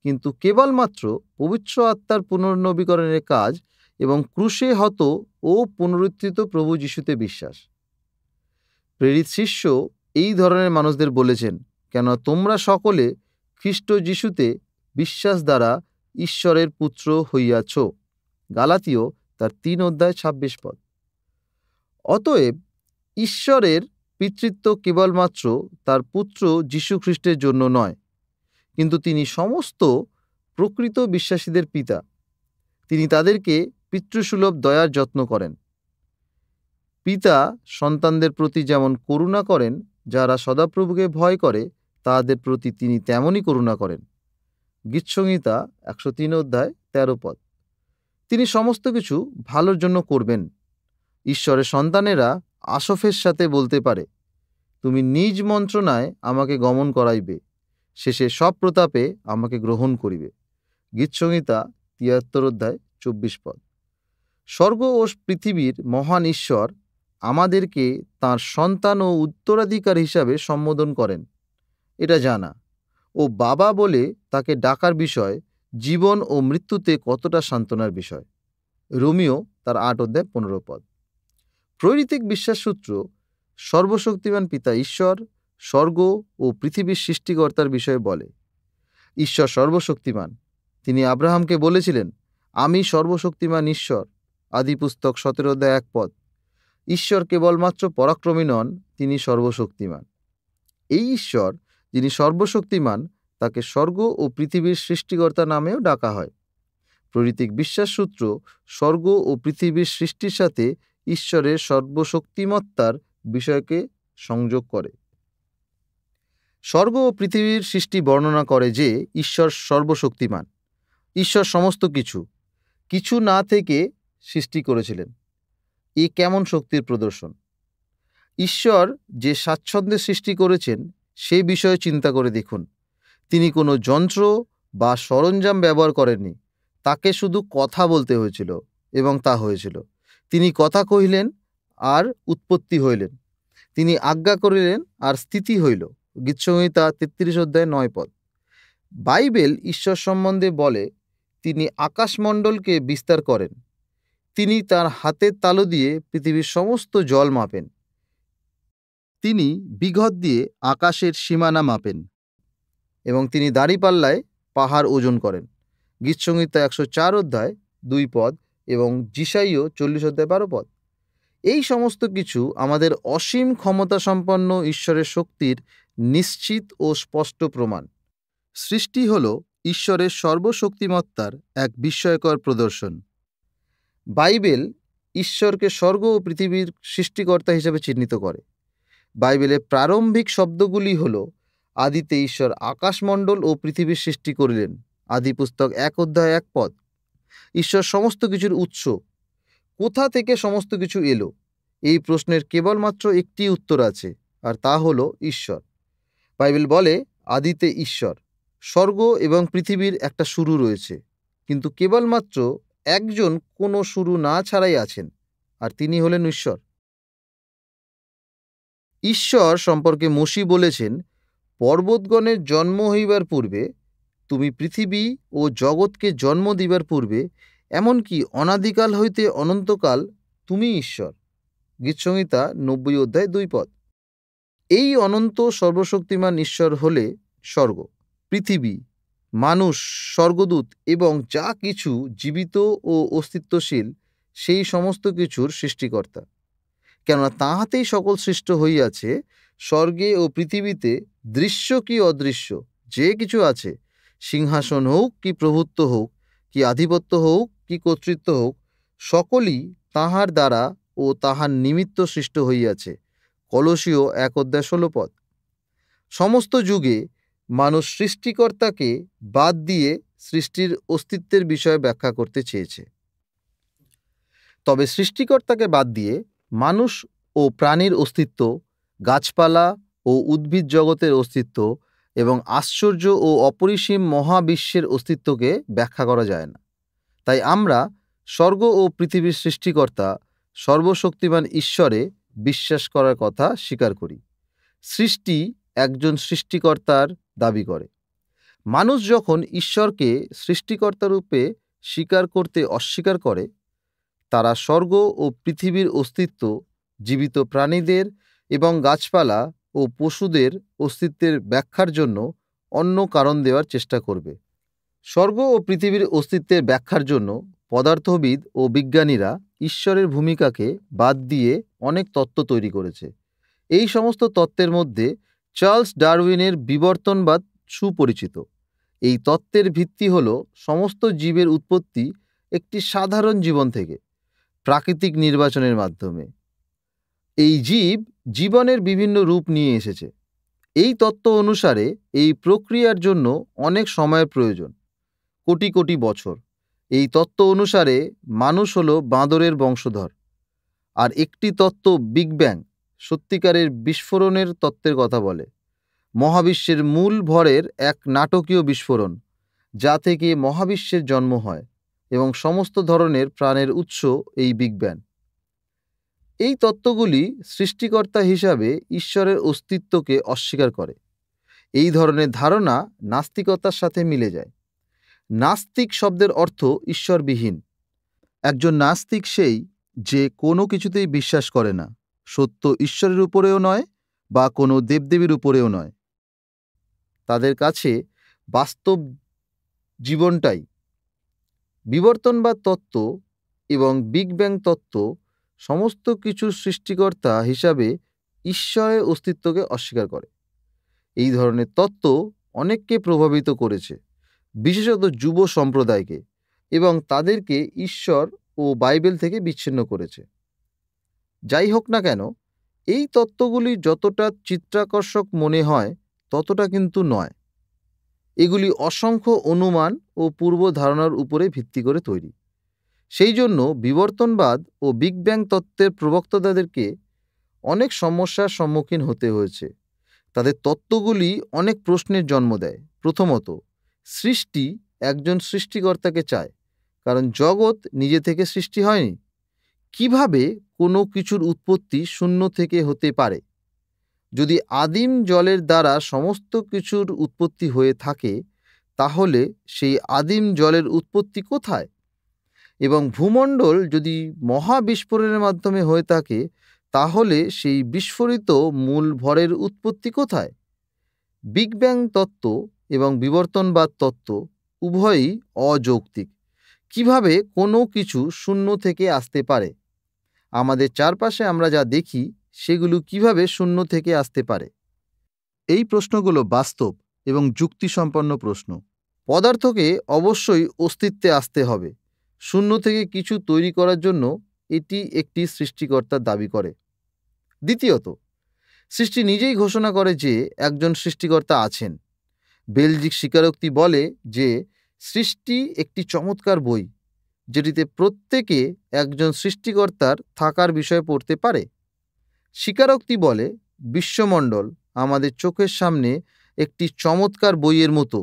কিন্তু কেবলমাত্র পবিত্র আত্মার পুনর্নবীকরণের কাজ এবং ক্রুশে হত ও পুনরুত্থিত প্রভু যিশুতে বিশ্বাস। প্রেরিত শিষ্য এই ধরনের মানুষদের বলেছেন, কেন তোমরা সকলে খ্রিস্ট যিশুতে বিশ্বাস দ্বারা ঈশ্বরের পুত্র হইয়াছ। গালাতীয় তার 3:26। অতএব ঈশ্বরের পিতৃত্ব কেবলমাত্র তার পুত্র যীশু খ্রিস্টের জন্য নয়, কিন্তু তিনি সমস্ত প্রকৃত বিশ্বাসীদের পিতা। তিনি তাদেরকে পিতৃসুলভ দয়ার যত্ন করেন। পিতা সন্তানদের প্রতি যেমন করুণা করেন, যারা সদাপ্রভুকে ভয় করে, তাদের প্রতি তিনি তেমনই করুণা করেন। গীতসংহিতা 103:13। তিনি সমস্ত কিছু ভালোর জন্য করবেন। ঈশ্বরের সন্তানেরা আসফের সাথে বলতে পারে, তুমি নিজ মন্ত্রণায় আমাকে গমন করাইবে, শেষে সব প্রতাপে আমাকে গ্রহণ করিবে। গীতসংহিতা 73:24। স্বর্গ ও পৃথিবীর মহান ঈশ্বর আমাদেরকে তাঁর সন্তান ও উত্তরাধিকার হিসাবে সম্বোধন করেন, এটা জানা ও বাবা বলে তাকে ডাকার বিষয় জীবন ও মৃত্যুতে কতটা সান্ত্বনার বিষয়। রোমিও তার 8:15। প্রেরিতিক বিশ্বাসসূত্র সর্বশক্তিমান পিতা ঈশ্বর স্বর্গ ও পৃথিবীর সৃষ্টিকর্তার বিষয়ে বলে। ঈশ্বর সর্বশক্তিমান। তিনি আব্রাহামকে বলেছিলেন, আমি সর্বশক্তিমান ঈশ্বর। আদিপুস্তক 17:1। ঈশ্বর কেবলমাত্র পরাক্রমী নন, তিনি সর্বশক্তিমান। এই ঈশ্বর যিনি সর্বশক্তিমান, তাকে স্বর্গ ও পৃথিবীর সৃষ্টিকর্তা নামেও ডাকা হয়। প্রেরিতিক বিশ্বাসসূত্র স্বর্গ ও পৃথিবীর সৃষ্টির সাথে ঈশ্বরের সর্বশক্তিমত্তার বিষয়কে সংযোগ করে। স্বর্গ ও পৃথিবীর সৃষ্টি বর্ণনা করে যে ঈশ্বর সর্বশক্তিমান। ঈশ্বর সমস্ত কিছু না থেকে সৃষ্টি করেছিলেন। এ কেমন শক্তির প্রদর্শন! ঈশ্বর যে স্বাচ্ছন্দ্যে সৃষ্টি করেছেন সে বিষয়ে চিন্তা করে দেখুন। তিনি কোনো যন্ত্র বা সরঞ্জাম ব্যবহার করেননি। তাকে শুধু কথা বলতে হয়েছিল এবং তা হয়েছিল। তিনি কথা কহিলেন আর উৎপত্তি হইলেন। তিনি আজ্ঞা করিলেন আর স্থিতি হইল। গীতসংহিতা 33:9। বাইবেল ঈশ্বর সম্বন্ধে বলে, তিনি আকাশমণ্ডলকে বিস্তার করেন। তিনি তার হাতের তালু দিয়ে পৃথিবীর সমস্ত জল মাপেন। তিনি বিঘত দিয়ে আকাশের সীমানা মাপেন এবং তিনি দাঁড়িপাল্লায় পাহাড় ওজন করেন। গীতসংহিতা 104 অধ্যায় 2 পদ এবং যিশাইয় 40 অধ্যায় 12 পদ। এই সমস্ত কিছু আমাদের অসীম ক্ষমতা সম্পন্ন ঈশ্বরের শক্তির নিশ্চিত ও স্পষ্ট প্রমাণ। সৃষ্টি হল ঈশ্বরের সর্বশক্তিমত্তার এক বিস্ময়কর প্রদর্শন। বাইবেল ঈশ্বরকে স্বর্গ ও পৃথিবীর সৃষ্টিকর্তা হিসেবে চিহ্নিত করে। বাইবেলের প্রারম্ভিক শব্দগুলি হল, আদিতে ঈশ্বর আকাশমণ্ডল ও পৃথিবীর সৃষ্টি করিলেন। আদি পুস্তক 1 অধ্যায় 1 পদ। ঈশ্বর সমস্ত কিছুর উৎস। কোথা থেকে সমস্ত কিছু এলো? এই প্রশ্নের কেবলমাত্র একটি উত্তর আছে, আর তা হল ঈশ্বর। বাইবেল বলে, আদিতে ঈশ্বর। স্বর্গ এবং পৃথিবীর একটা শুরু রয়েছে, কিন্তু কেবলমাত্র একজন কোনো শুরু না ছাড়াই আছেন, আর তিনি হলেন ঈশ্বর। ঈশ্বর সম্পর্কে মসি বলেছেন, পর্বতগণের জন্ম হইবার পূর্বে, তুমি পৃথিবী ও জগৎকে জন্ম দিবার পূর্বে, এমনকি অনাদিকাল হইতে অনন্তকাল তুমি ঈশ্বর। গীতসংহিতা 90 অধ্যায় 2 পদ। এই অনন্ত সর্বশক্তিমান ঈশ্বর হলে স্বর্গ, পৃথিবী, মানুষ, স্বর্গদূত এবং যা কিছু জীবিত ও অস্তিত্বশীল সেই সমস্ত কিছুর সৃষ্টিকর্তা। কেননা তাঁহাতেই সকল সৃষ্ট হইয়াছে। স্বর্গে ও পৃথিবীতে দৃশ্য কি অদৃশ্য যে কিছু আছে, সিংহাসন হোক কি প্রভুত্ব হোক, কি আধিপত্য হোক কি কর্তৃত্ব হোক, সকলই তাঁহার দ্বারা ও তাহার নিমিত্ত সৃষ্ট হইয়াছে। কলসীয় 1 অধ্যায় 16 পদ। সমস্ত যুগে মানুষ সৃষ্টিকর্তাকে বাদ দিয়ে সৃষ্টির অস্তিত্বের বিষয়ে ব্যাখ্যা করতে চেয়েছে। তবে সৃষ্টিকর্তাকে বাদ দিয়ে মানুষ ও প্রাণীর অস্তিত্ব, গাছপালা ও উদ্ভিদ জগতের অস্তিত্ব এবং আশ্চর্য ও অপরিসীম মহাবিশ্বের অস্তিত্বকে ব্যাখ্যা করা যায় না। তাই আমরা স্বর্গ ও পৃথিবীর সৃষ্টিকর্তা সর্বশক্তিমান ঈশ্বরে বিশ্বাস করার কথা স্বীকার করি। সৃষ্টি একজন সৃষ্টিকর্তার দাবি করে। মানুষ যখন ঈশ্বরকে সৃষ্টিকর্তা রূপে স্বীকার করতে অস্বীকার করে, তারা স্বর্গ ও পৃথিবীর অস্তিত্ব, জীবিত প্রাণীদের এবং গাছপালা ও পশুদের অস্তিত্বের ব্যাখ্যার জন্য অন্য কারণ দেওয়ার চেষ্টা করবে। স্বর্গ ও পৃথিবীর অস্তিত্বের ব্যাখ্যার জন্য পদার্থবিদ ও বিজ্ঞানীরা ঈশ্বরের ভূমিকাকে বাদ দিয়ে অনেক তত্ত্ব তৈরি করেছে। এই সমস্ত তত্ত্বের মধ্যে চার্লস ডারউইনের বিবর্তনবাদ সুপরিচিত। এই তত্ত্বের ভিত্তি হল সমস্ত জীবের উৎপত্তি একটি সাধারণ জীবন থেকে, প্রাকৃতিক নির্বাচনের মাধ্যমে। এই জীবনের বিভিন্ন রূপ নিয়ে এসেছে। এই তত্ত্ব অনুসারে এই প্রক্রিয়ার জন্য অনেক সময়ের প্রয়োজন, কোটি কোটি বছর। এই তত্ত্ব অনুসারে মানুষ হলো বাঁদরের বংশধর। আর একটি তত্ত্ব বিগ ব্যাং, সত্যিকারের বিস্ফোরণের তত্ত্বের কথা বলে। মহাবিশ্বের মূল ভরের এক নাটকীয় বিস্ফোরণ, যা থেকে মহাবিশ্বের জন্ম হয় এবং সমস্ত ধরনের প্রাণের উৎস এই বিগ ব্যাং। এই তত্ত্বগুলি সৃষ্টিকর্তা হিসাবে ঈশ্বরের অস্তিত্বকে অস্বীকার করে। এই ধরনের ধারণা নাস্তিকতার সাথে মিলে যায়। নাস্তিক শব্দের অর্থ ঈশ্বরবিহীন। একজন নাস্তিক সেই যে কোনো কিছুতেই বিশ্বাস করে না, সত্য ঈশ্বরের উপরেও নয় বা কোনো দেবদেবীর উপরেও নয়। তাদের কাছে বাস্তব জীবনটাই। বিবর্তনবাদ তত্ত্ব এবং বিগ ব্যাং তত্ত্ব সমস্ত কিছুর সৃষ্টিকর্তা হিসাবে ঈশ্বরের অস্তিত্বকে অস্বীকার করে। এই ধরনের তত্ত্ব অনেককে প্রভাবিত করেছে, বিশেষত যুব সম্প্রদায়কে, এবং তাদেরকে ঈশ্বর ও বাইবেল থেকে বিচ্ছিন্ন করেছে। যাই হোক না কেন, এই তত্ত্বগুলি যতটা চিত্তাকর্ষক মনে হয় ততটা কিন্তু নয়। এগুলি অসংখ্য অনুমান ও পূর্ব ধারণার উপরে ভিত্তি করে তৈরি। সেই জন্য বিবর্তনবাদ ও বিগ ব্যাং তত্ত্বের প্রবক্তাদেরকে অনেক সমস্যার সম্মুখীন হতে হয়েছে। তাদের তত্ত্বগুলি অনেক প্রশ্নের জন্ম দেয়। প্রথমত, সৃষ্টি একজন সৃষ্টিকর্তাকে চায়, কারণ জগৎ নিজে থেকে সৃষ্টি হয়নি। কিভাবে কোনো কিছুর উৎপত্তি শূন্য থেকে হতে পারে? যদি আদিম জলের দ্বারা সমস্ত কিছুর উৎপত্তি হয়ে থাকে, তাহলে সেই আদিম জলের উৎপত্তি কোথায়? এবং ভূমণ্ডল যদি মহাবিস্ফোরণের মাধ্যমে হয়ে থাকে, তাহলে সেই বিস্ফোরিত মূল ভরের উৎপত্তি কোথায়? বিগ ব্যাং তত্ত্ব এবং বিবর্তনবাদ তত্ত্ব উভয়ই অযৌক্তিক। কিভাবে কোনো কিছু শূন্য থেকে আসতে পারে? আমাদের চারপাশে আমরা যা দেখি সেগুলো কিভাবে শূন্য থেকে আসতে পারে? এই প্রশ্নগুলো বাস্তব এবং যুক্তিসম্পন্ন প্রশ্ন। পদার্থকে অবশ্যই অস্তিত্বে আসতে হবে। শূন্য থেকে কিছু তৈরি করার জন্য এটি একটি সৃষ্টিকর্তার দাবি করে। দ্বিতীয়ত, সৃষ্টি নিজেই ঘোষণা করে যে একজন সৃষ্টিকর্তা আছেন। বেলজিক স্বীকারোক্তি বলে যে সৃষ্টি একটি চমৎকার বই, যেটিতে প্রত্যেকে একজন সৃষ্টিকর্তার থাকার বিষয়ে পড়তে পারে। স্বীকারোক্তি বলে বিশ্বমণ্ডল আমাদের চোখের সামনে একটি চমৎকার বইয়ের মতো,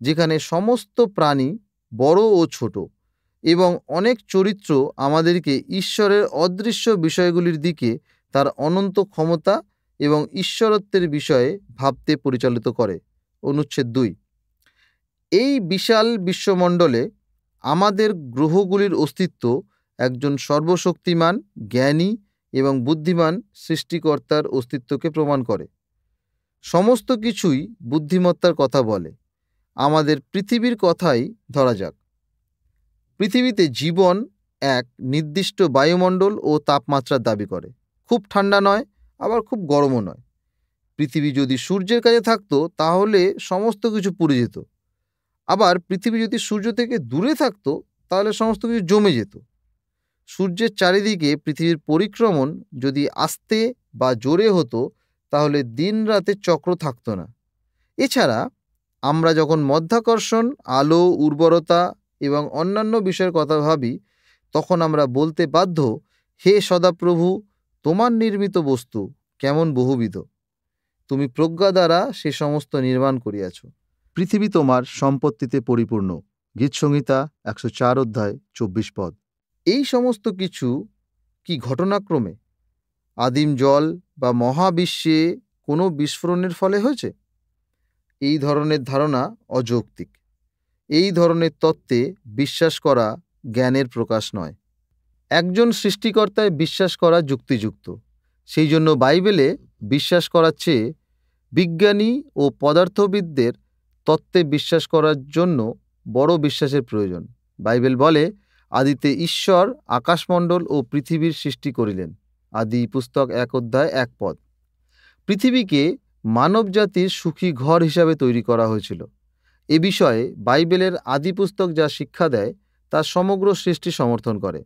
যেখানে সমস্ত প্রাণী বড় ও ছোট এবং অনেক চরিত্র আমাদেরকে ঈশ্বরের অদৃশ্য বিষয়গুলির দিকে তার অনন্ত ক্ষমতা এবং ঈশ্বরত্বের বিষয়ে ভাবতে পরিচালিত করে। অনুচ্ছেদ 2। এই বিশাল বিশ্বমণ্ডলে আমাদের গ্রহগুলির অস্তিত্ব একজন সর্বশক্তিমান, জ্ঞানী এবং বুদ্ধিমান সৃষ্টিকর্তার অস্তিত্বকে প্রমাণ করে। সমস্ত কিছুই বুদ্ধিমত্তার কথা বলে। আমাদের পৃথিবীর কথাই ধরা যাক। পৃথিবীতে জীবন এক নির্দিষ্ট বায়ুমণ্ডল ও তাপমাত্রার দাবি করে। খুব ঠান্ডা নয়, আবার খুব গরমও নয়। পৃথিবী যদি সূর্যের কাছে থাকতো তাহলে সমস্ত কিছু পুড়ে যেত। আবার পৃথিবী যদি সূর্য থেকে দূরে থাকতো তাহলে সমস্ত কিছু জমে যেত। সূর্যের চারিদিকে পৃথিবীর পরিক্রমণ যদি আস্তে বা জোরে হতো তাহলে দিন রাতের চক্র থাকতো না। এছাড়া আমরা যখন মধ্যাকর্ষণ, আলো, উর্বরতা এবং অন্যান্য বিষয়ের কথা ভাবি, তখন আমরা বলতে বাধ্য, হে সদাপ্রভু, তোমার নির্মিত বস্তু কেমন বহুবিধ, তুমি প্রজ্ঞা দ্বারা সে সমস্ত নির্মাণ করিয়াছ। পৃথিবী তোমার সম্পত্তিতে পরিপূর্ণ। গীতসংহিতা 104 অধ্যায় 24 পদ। এই সমস্ত কিছু কি ঘটনাক্রমে আদিম জল বা মহাবিশ্বে কোনো বিস্ফোরণের ফলে হয়েছে? এই ধরনের ধারণা অযৌক্তিক। এই ধরনের তত্ত্বে বিশ্বাস করা জ্ঞানের প্রকাশ নয়। একজন সৃষ্টিকর্তায় বিশ্বাস করা যুক্তিযুক্ত। সেই জন্য বাইবেলে বিশ্বাস করার চেয়ে বিজ্ঞানী ও পদার্থবিদদের তত্ত্বে বিশ্বাস করার জন্য বড় বিশ্বাসের প্রয়োজন। বাইবেল বলে, আদিতে ঈশ্বর আকাশমণ্ডল ও পৃথিবীর সৃষ্টি করিলেন। আদি পুস্তক 1 অধ্যায় 1 পদ। পৃথিবীকে মানবজাতির সুখী ঘর হিসাবে তৈরি করা হয়েছিল। এ বিষয়ে বাইবেলের আদি পুস্তক যা শিক্ষা দেয় তা সমগ্র সৃষ্টি সমর্থন করে।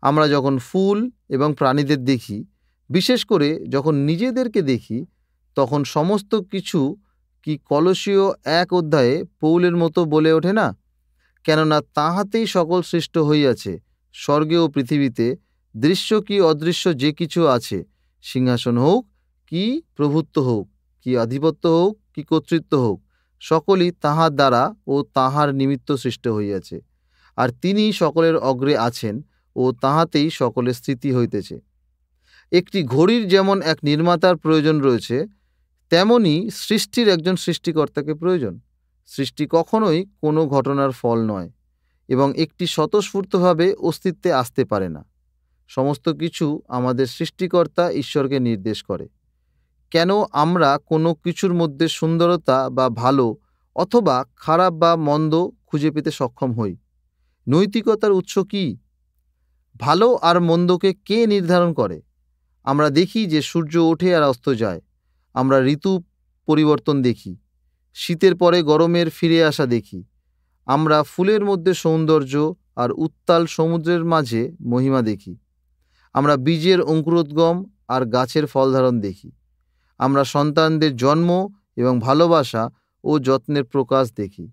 আমরা যখন ফুল এবং প্রাণীদের দেখি, বিশেষ করে যখন নিজেদেরকে দেখি, তখন সমস্ত কিছু কি কলসীয় 1 অধ্যায়ে পৌলের মতো বলে ওঠে না? কেননা তাহাতেই সকল সৃষ্ট হইয়াছে, স্বর্গে ও পৃথিবীতে, দৃশ্য কি অদৃশ্য যে কিছু আছে, সিংহাসন হোক কি প্রভুত্ব হোক, কি আধিপত্য হোক কি কর্তৃত্ব হোক, সকলই তাহার দ্বারা ও তাহার নিমিত্ত সৃষ্ট হইয়াছে। আর তিনি সকলের অগ্রে আছেন ও তাহাতেই সকলের স্থিতি হইতেছে। একটি ঘড়ির যেমন এক নির্মাতার প্রয়োজন রয়েছে, তেমনি সৃষ্টির একজন সৃষ্টিকর্তাকে প্রয়োজন। সৃষ্টি কখনোই কোনো ঘটনার ফল নয় এবং একটি স্বতঃস্ফূর্তভাবে অস্তিত্বে আসতে পারে না। সমস্ত কিছু আমাদের সৃষ্টিকর্তা ঈশ্বরকে নির্দেশ করে। কেন আমরা কোনো কিছুর মধ্যে সুন্দরতা বা ভালো অথবা খারাপ বা মন্দ খুঁজে পেতে সক্ষম হই? নৈতিকতার উৎস কি? ভালো আর মন্দকে কে নির্ধারণ করে? আমরা দেখি যে সূর্য ওঠে আর অস্ত যায়। আমরা ঋতু পরিবর্তন দেখি, শীতের পরে গরমের ফিরে আসা দেখি। আমরা ফুলের মধ্যে সৌন্দর্য আর উত্তাল সমুদ্রের মাঝে মহিমা দেখি। আমরা বীজের অঙ্কুরোদ্গম আর গাছের ফলধারণ দেখি। আমরা সন্তানদের জন্ম এবং ভালোবাসা ও যত্নের প্রকাশ দেখি।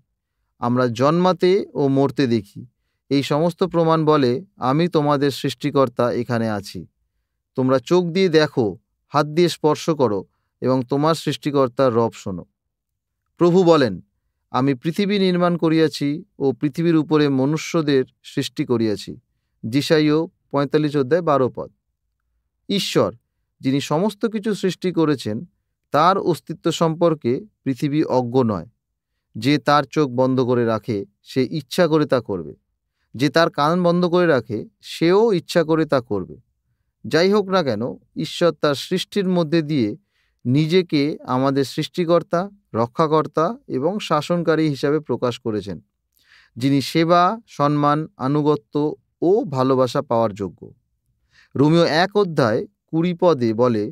আমরা জন্মাতে ও মরতে দেখি। এই সমস্ত প্রমাণ বলে, আমি তোমাদের সৃষ্টিকর্তা এখানে আছি। তোমরা চোখ দিয়ে দেখো, হাত দিয়ে স্পর্শ করো এবং তোমার সৃষ্টিকর্তার রব শোনো। প্রভু বলেন, আমি পৃথিবী নির্মাণ করিয়াছি ও পৃথিবীর উপরে মনুষ্যদের সৃষ্টি করিয়াছি। যিশাইয় 45 অধ্যায় 12 পদ। ঈশ্বর, যিনি সমস্ত কিছু সৃষ্টি করেছেন, তার অস্তিত্ব সম্পর্কে পৃথিবী অজ্ঞ নয়। যে তার চোখ বন্ধ করে রাখে, সে ইচ্ছা করে তা করবে। যে তার কান বন্ধ করে রাখে সেও ইচ্ছা করে তা করবে। যাই হোক না কেন, ঈশ্বর তার সৃষ্টির মধ্যে দিয়ে নিজেকে আমাদের সৃষ্টিকর্তা, রক্ষাকর্তা এবং শাসনকারী হিসাবে প্রকাশ করেছেন, যিনি সেবা, সম্মান, আনুগত্য ও ভালোবাসা পাওয়ার যোগ্য। রোমীয় 1:20 বলে,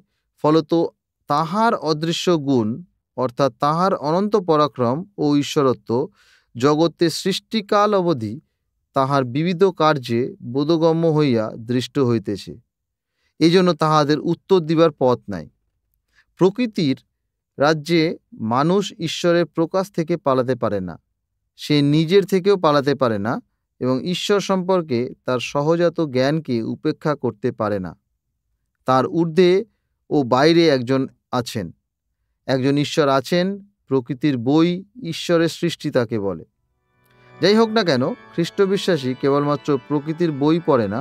ফলত তাঁহার অদৃশ্য গুণ অর্থাৎ তাঁহার অনন্ত পরাক্রম ও ঈশ্বরত্ব জগতের সৃষ্টিকাল অবধি তাঁহার বিবিধ কার্যে বোধগম্য হইয়া দৃষ্ট হইতেছে। এই জন্য তাহাদের উত্তর দিবার পথ নাই। প্রকৃতির রাজ্যে মানুষ ঈশ্বরের প্রকাশ থেকে পালাতে পারে না, সে নিজের থেকেও পালাতে পারে না এবং ঈশ্বর সম্পর্কে তার সহজাত জ্ঞানকে উপেক্ষা করতে পারে না। তার ঊর্ধ্বে ও বাইরে একজন আছেন, একজন ঈশ্বর আছেন। প্রকৃতির বই ঈশ্বরের সৃষ্টি তাকে বলে। যাই হোক না কেন, খ্রিস্ট বিশ্বাসী কেবলমাত্র প্রকৃতির বই পড়ে না,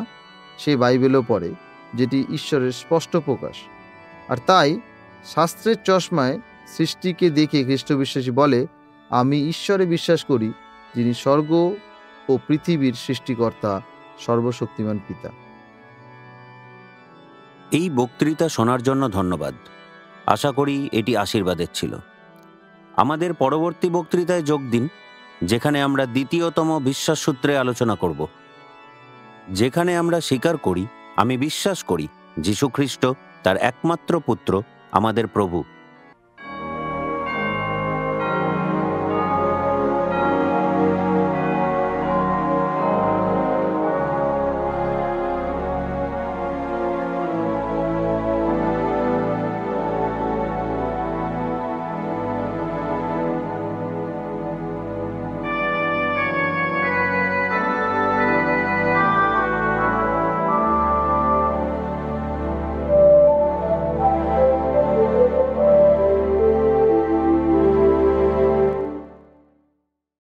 সে বাইবেলও পড়ে, যেটি ঈশ্বরের স্পষ্ট প্রকাশ। আর তাই শাস্ত্রের চশমায় সৃষ্টিকে দেখে খ্রিস্ট বিশ্বাসী বলে, আমি ঈশ্বরে বিশ্বাস করি, যিনি স্বর্গ ও পৃথিবীর সৃষ্টিকর্তা, সর্বশক্তিমান পিতা। এই বক্তৃতা শোনার জন্য ধন্যবাদ। আশা করি এটি আশীর্বাদের ছিল। আমাদের পরবর্তী বক্তৃতায় যোগ দিন, যেখানে আমরা দ্বিতীয়তম বিশ্বাস সূত্রে আলোচনা করব, যেখানে আমরা স্বীকার করি, আমি বিশ্বাস করি যীশু খ্রিস্ট তার একমাত্র পুত্র, আমাদের প্রভু,